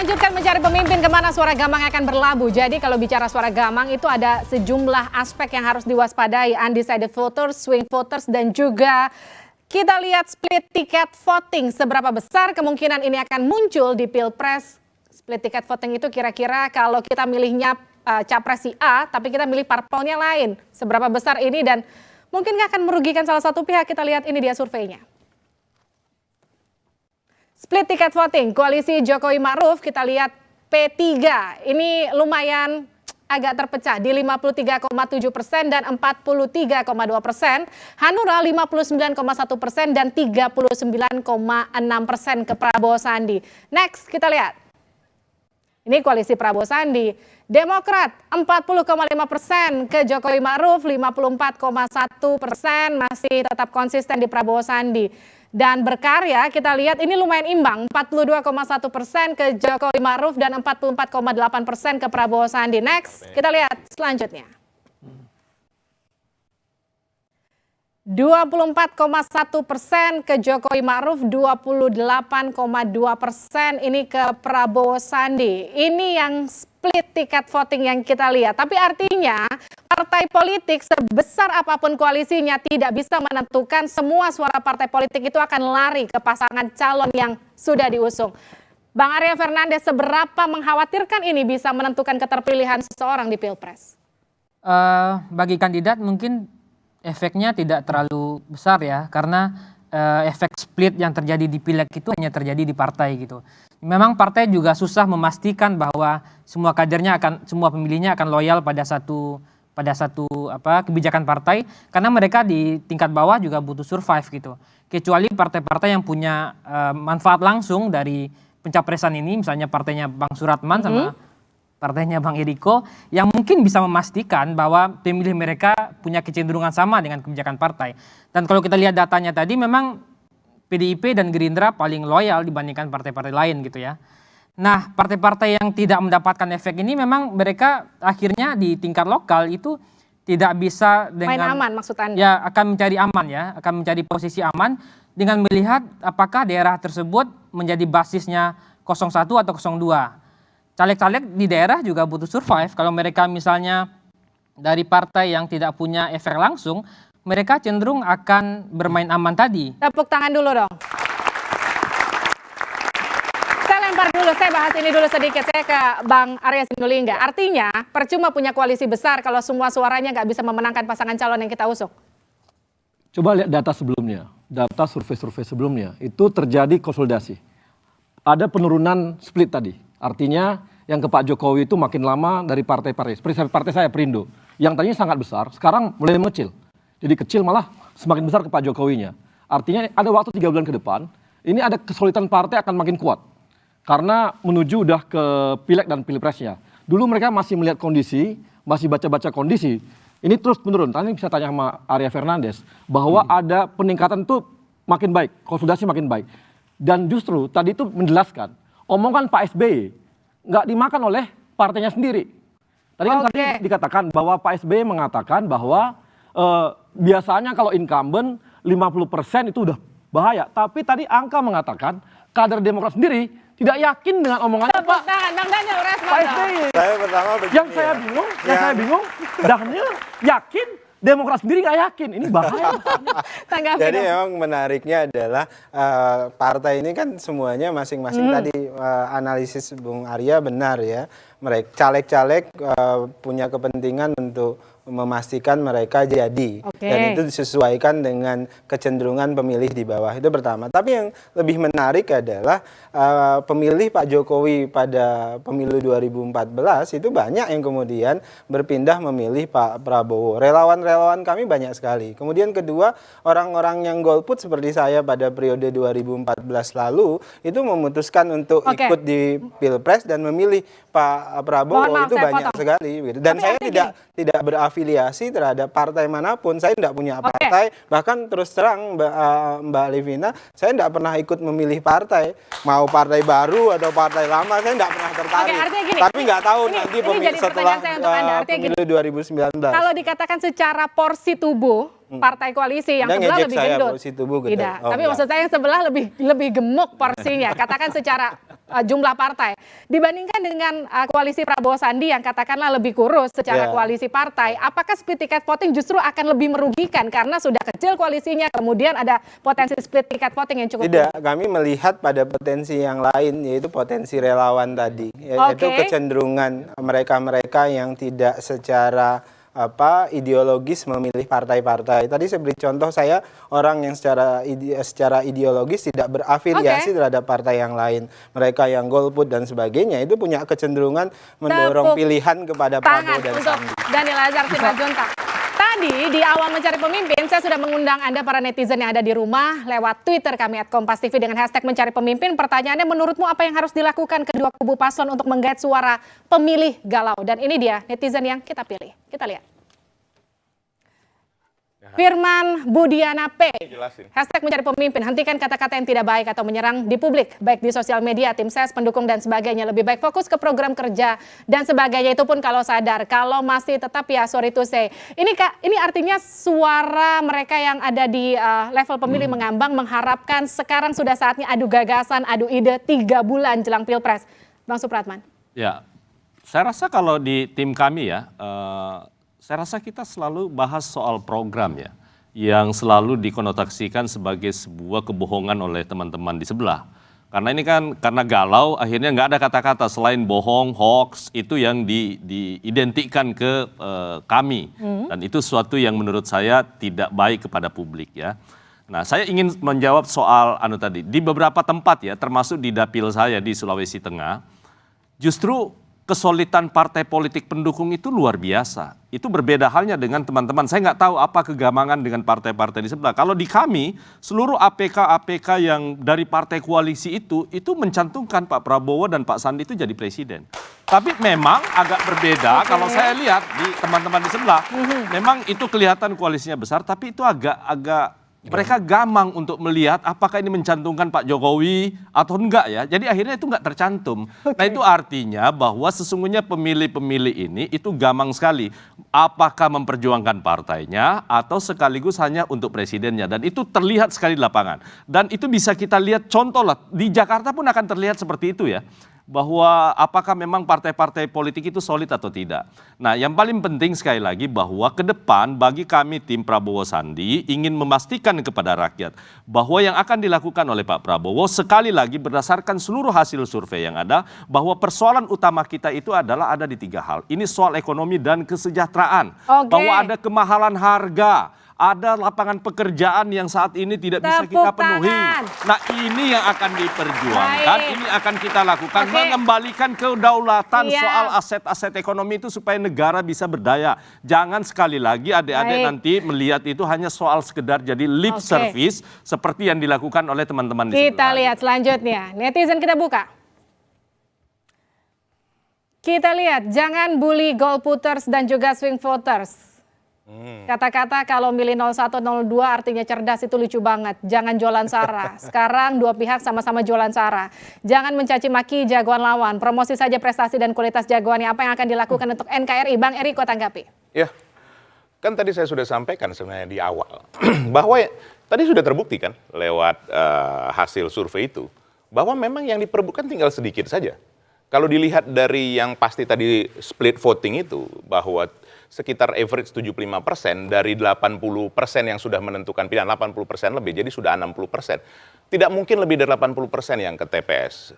lanjutkan mencari pemimpin kemana suara Gamang akan berlabuh. Jadi kalau bicara suara Gamang itu ada sejumlah aspek yang harus diwaspadai. Undecided voters, swing voters, dan juga kita lihat split ticket voting. Seberapa besar kemungkinan ini akan muncul di Pilpres. Split ticket voting itu kira-kira kalau kita milihnya capres si A, tapi kita milih parpolnya lain. Seberapa besar ini dan mungkin akan merugikan salah satu pihak. Kita lihat ini dia surveinya. Split ticket voting, koalisi Jokowi Ma'ruf, kita lihat P3, ini lumayan agak terpecah di 53,7% dan 43,2%, Hanura 59,1% dan 39,6% ke Prabowo Sandi. Next kita lihat, ini koalisi Prabowo Sandi, Demokrat 40,5% ke Jokowi Ma'ruf, 54,1% masih tetap konsisten di Prabowo Sandi. Dan Berkarya kita lihat ini lumayan imbang, 42,1% ke Jokowi Ma'ruf dan 44,8% ke Prabowo Sandi. Next, kita lihat selanjutnya. 24,1% ke Jokowi Ma'ruf, 28,2% ini ke Prabowo Sandi. Ini yang split ticket voting yang kita lihat. Tapi artinya partai politik sebesar apapun koalisinya tidak bisa menentukan semua suara partai politik itu akan lari ke pasangan calon yang sudah diusung. Bang Arya Fernandes, seberapa mengkhawatirkan ini bisa menentukan keterpilihan seseorang di Pilpres? Bagi kandidat mungkin efeknya tidak terlalu besar ya, karena efek split yang terjadi di pileg itu hanya terjadi di partai gitu. Memang partai juga susah memastikan bahwa semua kadernya semua pemilihnya akan loyal pada satu kebijakan partai, karena mereka di tingkat bawah juga butuh survive gitu. Kecuali partai-partai yang punya manfaat langsung dari pencapresan ini, misalnya partainya Bang Suratman sama partainya Bang Eriko, yang mungkin bisa memastikan bahwa pemilih mereka punya kecenderungan sama dengan kebijakan partai. Dan kalau kita lihat datanya tadi, memang PDIP dan Gerindra paling loyal dibandingkan partai-partai lain gitu ya. Nah, partai-partai yang tidak mendapatkan efek ini memang mereka akhirnya di tingkat lokal itu tidak bisa dengan main aman maksud Anda? Ya, akan mencari aman ya, akan mencari posisi aman dengan melihat apakah daerah tersebut menjadi basisnya 01 atau 02. Caleg-caleg di daerah juga butuh survive. Kalau mereka misalnya dari partai yang tidak punya efek langsung, mereka cenderung akan bermain aman tadi. Tepuk tangan dulu dong. Dulu saya bahas ini dulu sedikit, saya ke Bang Arya Sinulinga. Artinya percuma punya koalisi besar kalau semua suaranya nggak bisa memenangkan pasangan calon yang kita usung. Coba lihat data sebelumnya, data survei-survei sebelumnya, itu terjadi konsolidasi. Ada penurunan split tadi, artinya yang ke Pak Jokowi itu makin lama dari partai-partai. Seperti partai saya, Perindo, yang tadinya sangat besar, sekarang mulai mengecil. Jadi kecil malah semakin besar ke Pak Jokowinya. Artinya ada waktu 3 bulan ke depan, ini ada kesulitan partai akan makin kuat. Karena menuju udah ke pileg dan pilpresnya. Dulu mereka masih melihat kondisi, masih baca-baca kondisi. Ini terus menurun. Tadi bisa tanya sama Arya Fernandes bahwa ada peningkatan itu makin baik, konsolidasi makin baik. Dan justru tadi itu menjelaskan, omongan Pak SBY nggak dimakan oleh partainya sendiri. Tadi kan tadi dikatakan bahwa Pak SBY mengatakan bahwa biasanya kalau incumbent 50% itu udah bahaya. Tapi tadi angka mengatakan kader Demokrat sendiri tidak yakin dengan omongannya Pak Daniel SBY. Saya pertama begini, yang saya bingung, Daniel yakin, Demokrat sendiri nggak yakin. Ini bahaya. Jadi memang menariknya adalah partai ini kan semuanya masing-masing tadi analisis Bung Arya benar ya. Mereka caleg-caleg punya kepentingan untuk memastikan mereka jadi dan itu disesuaikan dengan kecenderungan pemilih di bawah, itu pertama. Tapi yang lebih menarik adalah pemilih Pak Jokowi pada pemilu 2014 itu banyak yang kemudian berpindah memilih Pak Prabowo. Relawan-relawan kami banyak sekali. Kemudian kedua, orang-orang yang golput seperti saya pada periode 2014 lalu itu memutuskan untuk ikut di Pilpres dan memilih Pak Prabowo. Itu banyak sekali gitu. Dan saya tidak berafiliasi terhadap partai manapun. Saya tidak punya partai. Bahkan terus terang Mbak Livina, saya tidak pernah ikut memilih partai. Mau partai baru atau partai lama, saya tidak pernah tertarik. Tapi nggak tahu nanti setelah pemilu 2019. Kalau dikatakan secara porsi tubuh partai koalisi yang sebelah lebih gendut. Porsi tubuh tidak. Tapi maksud saya yang sebelah lebih gemuk porsinya. Katakan secara jumlah partai. Dibandingkan dengan koalisi Prabowo Sandi yang katakanlah lebih kurus secara koalisi partai, apakah split ticket voting justru akan lebih merugikan karena sudah kecil koalisinya, kemudian ada potensi split ticket voting yang cukup Tidak, kami melihat pada potensi yang lain, yaitu potensi relawan tadi, yaitu kecenderungan mereka-mereka yang tidak secara ideologis memilih partai-partai. Tadi saya beri contoh, saya orang yang secara ideologis tidak berafiliasi terhadap partai yang lain. Mereka yang golput dan sebagainya itu punya kecenderungan mendorong pilihan kepada Prabowo dan Sandi. Daniel Azhar Simanjuntak. Tadi di awal mencari pemimpin, saya sudah mengundang Anda para netizen yang ada di rumah lewat Twitter kami @kompas.tv dengan hashtag mencari pemimpin. Pertanyaannya, menurutmu apa yang harus dilakukan kedua kubu paslon untuk menggait suara pemilih galau? Dan ini dia netizen yang kita pilih. Kita lihat. Firman Budiana P. Hashtag mencari pemimpin, hentikan kata-kata yang tidak baik atau menyerang di publik, baik di sosial media, tim ses, pendukung dan sebagainya. Lebih baik fokus ke program kerja dan sebagainya, itu pun kalau sadar. Kalau masih tetap ya sorry to say. Ini artinya suara mereka yang ada di level pemilih mengambang, mengharapkan sekarang sudah saatnya adu gagasan, adu ide 3 bulan jelang Pilpres. Bang Supratman. Ya, saya rasa kalau di tim kami ya, saya rasa kita selalu bahas soal program ya, yang selalu dikonotasikan sebagai sebuah kebohongan oleh teman-teman di sebelah. Karena ini kan, karena galau, akhirnya nggak ada kata-kata selain bohong, hoax, itu yang diidentikan ke kami. Dan itu sesuatu yang menurut saya tidak baik kepada publik ya. Nah, saya ingin menjawab soal tadi. Di beberapa tempat ya, termasuk di dapil saya di Sulawesi Tengah, justru kesulitan partai politik pendukung itu luar biasa. Itu berbeda halnya dengan teman-teman. Saya nggak tahu apa kegamangan dengan partai-partai di sebelah. Kalau di kami, seluruh APK yang dari partai koalisi itu mencantumkan Pak Prabowo dan Pak Sandi itu jadi presiden. Tapi memang agak berbeda kalau saya lihat di teman-teman di sebelah. Memang itu kelihatan koalisinya besar, tapi itu agak mereka gamang untuk melihat apakah ini mencantumkan Pak Jokowi atau enggak ya. Jadi akhirnya itu enggak tercantum. Nah itu artinya bahwa sesungguhnya pemilih-pemilih ini itu gamang sekali. Apakah memperjuangkan partainya atau sekaligus hanya untuk presidennya. Dan itu terlihat sekali di lapangan. Dan itu bisa kita lihat contoh lah. Di Jakarta pun akan terlihat seperti itu ya. Bahwa apakah memang partai-partai politik itu solid atau tidak. Nah yang paling penting sekali lagi bahwa ke depan bagi kami tim Prabowo Sandi ingin memastikan kepada rakyat bahwa yang akan dilakukan oleh Pak Prabowo sekali lagi berdasarkan seluruh hasil survei yang ada, bahwa persoalan utama kita itu adalah ada di 3 hal. Ini soal ekonomi dan kesejahteraan. Bahwa ada kemahalan harga, ada lapangan pekerjaan yang saat ini tidak bisa kita penuhi. Nah ini yang akan diperjuangkan, ini akan kita lakukan, mengembalikan kedaulatan soal aset-aset ekonomi itu supaya negara bisa berdaya. Jangan sekali lagi adik-adik nanti melihat itu hanya soal sekedar jadi lip service seperti yang dilakukan oleh teman-teman di sebelah. Kita lihat selanjutnya, netizen kita buka. Kita lihat, jangan bully golputers dan juga swing voters. Kata-kata kalau milih 01, 02 artinya cerdas itu lucu banget. Jangan jualan sara. Sekarang dua pihak sama-sama jualan sara. Jangan mencaci maki jagoan lawan. Promosi saja prestasi dan kualitas jagoannya. Apa yang akan dilakukan untuk NKRI? Bang Eriko tanggapi. Ya, kan tadi saya sudah sampaikan sebenarnya di awal. Bahwa tadi sudah terbukti kan lewat hasil survei itu. Bahwa memang yang diperebutkan tinggal sedikit saja. Kalau dilihat dari yang pasti tadi split voting itu, bahwa sekitar average 75% dari 80% yang sudah menentukan pilihan, 80% lebih, jadi sudah 60%. Tidak mungkin lebih dari 80% yang ke TPS.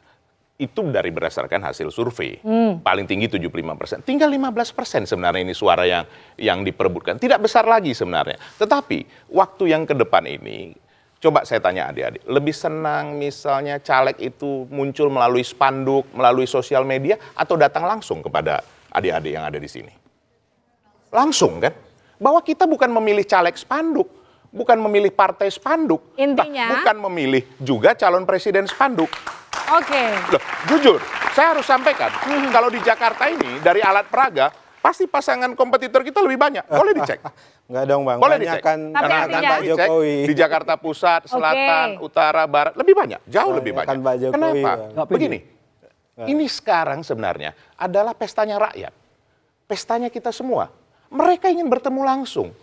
Itu dari berdasarkan hasil survei. Paling tinggi 75%. Tinggal 15% sebenarnya ini suara yang diperebutkan. Tidak besar lagi sebenarnya. Tetapi waktu yang ke depan ini, coba saya tanya adik-adik, lebih senang misalnya caleg itu muncul melalui spanduk, melalui sosial media, atau datang langsung kepada adik-adik yang ada di sini? Langsung kan? Bahwa kita bukan memilih caleg spanduk, bukan memilih partai spanduk, intinya bukan memilih juga calon presiden spanduk. Loh, jujur, saya harus sampaikan, kalau di Jakarta ini dari alat peraga, pasti pasangan kompetitor kita lebih banyak. Boleh dicek. Enggak dong Bang, boleh banyak dicek. kan Pak Jokowi. Di Jakarta Pusat, Selatan, Utara, Barat, lebih banyak, jauh lebih banyak. Pak Jokowi, kenapa? Begini, ini sekarang sebenarnya adalah pestanya rakyat. Pestanya kita semua. Mereka ingin bertemu langsung.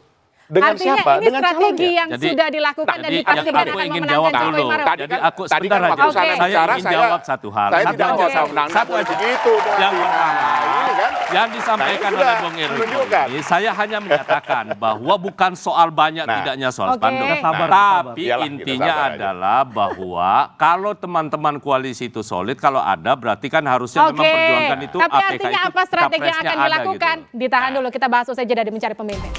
Dengan Artinya siapa? ini Dengan strategi calonnya. yang Jadi- sudah dilakukan dan Jadi dipastikan aku akan ingin memenangkan jawab Jokowi dulu. Maruf. Tadi Jadi kan, aku tadi sebentar kan waktu aja. sana Oke. bicara ingin jawab satu hal. Saya Satu tidak aja. mau menang, Satu boleh aja. begitu. Yang pertama, Ini kan. yang disampaikan Nah, ini oleh sudah Bung Eriko menunjukkan. ini, saya hanya menyatakan bahwa bukan soal banyak Nah. tidaknya soal Oke. spanduk. Kita sabar, Tapi Iyalah, kita intinya sabar aja. adalah bahwa kalau teman-teman koalisi itu solid, kalau ada berarti kan harusnya memang perjuangan itu Tapi APK artinya itu apa strategi yang capresnya akan ada dilakukan? gitu. Ditahan dulu, kita bahas usai jeda di Mencari Pemimpin.